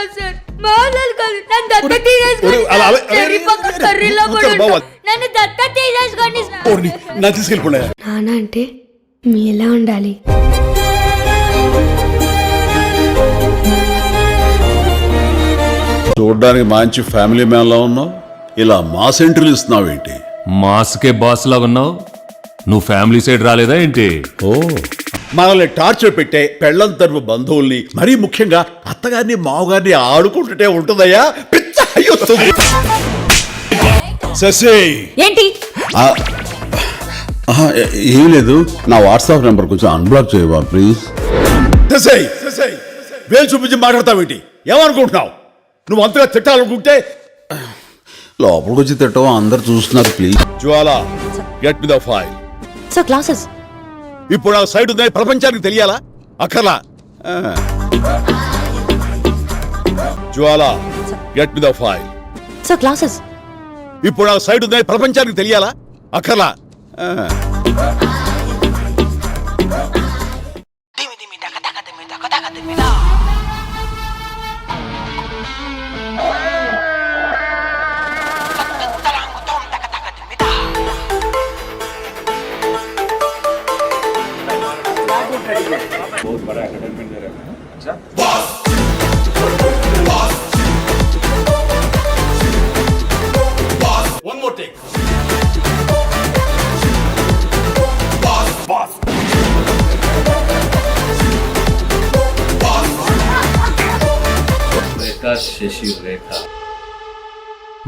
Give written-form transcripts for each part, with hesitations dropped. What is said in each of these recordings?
కాదు సార్, మామూలు కాదు. నన్ను దత్త తీసేసుకోండి సార్. చెర్రీ పక్క కర్రీలో కూడా ఉంటా. నన్ను దత్త తీసేసుకోండి సార్. నాన్న అంటే మీ ఎలా ఉండాలి? చూడ్డానికి మంచి ఫ్యామిలీ మ్యాన్ లా ఉన్నావు, ఇలా మాస్ ఎంట్రీలు ఇస్తున్నావు ఏంటి? మాస్కే బాస్ లాగా ఉన్నావు, నువ్వు ఫ్యామిలీ సైడ్ రాలేదా ఏంటి? ఓ, మనల్ని టార్చర్ పెట్టే పెళ్ళం తరపు బంధువుల్ని, మరీ ముఖ్యంగా అత్తగారిని మావగారిని ఆడుకుంటుంటే ఉంటుందయ్యా పిచ్చ. అయ్యో శశి ఏంటి? ఏం లేదు, నా వాట్సాప్ నెంబర్ కొంచెం అన్బ్లాక్ చేయవా ప్లీజ్. శశి వేలు చూపించి మాట్లాడతావేంటి? ఏమనుకుంటున్నావు? నువ్వు అంతగా తిట్టాలనుకుంటే లోపలికి వచ్చి తిట్టవు, అందరు చూస్తున్నారు please. Jwala, get me the file. Sir classes ఇప్పుడు ఆ సైడ్ ఉందని ప్రపంచానికి తెలియాలా? అక్కర్లా. Jwala, get me the file. Sir classes ఇప్పుడు ఆ సైడ్ ఉందని ప్రపంచానికి తెలియాలా? అక్కర్లా.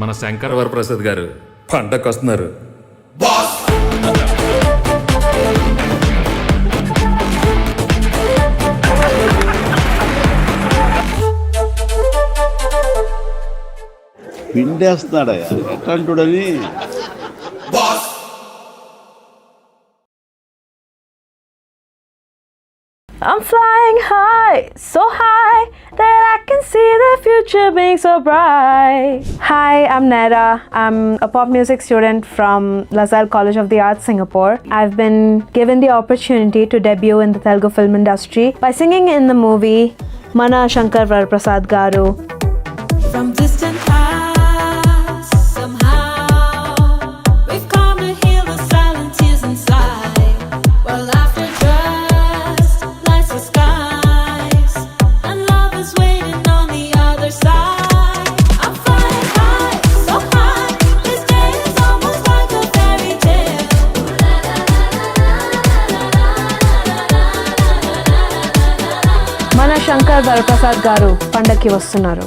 మన శంకర్ వరప్రసాద్ గారు పండగకు వస్తున్నారు. పిండేస్తున్నాడయ్యా ఎట్లాంటుడని. I'm flying high, so high that I can see the future being so bright. Hi, I'm Naira. I'm a pop music student from LaSalle College of the Arts, Singapore. I've been given the opportunity to debut in the Telugu film industry by singing in the movie Mana Shankar Varaprasad Garu. From distant past, somehow we've come to heal the silent tears inside. Well, after trust lies the skies, and love is waiting on the other side. I'm flying high, so high, this day is almost like a fairy tale. Mana Shankar Varaprasad Garu పండక్కి వస్తున్నారు.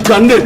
కండి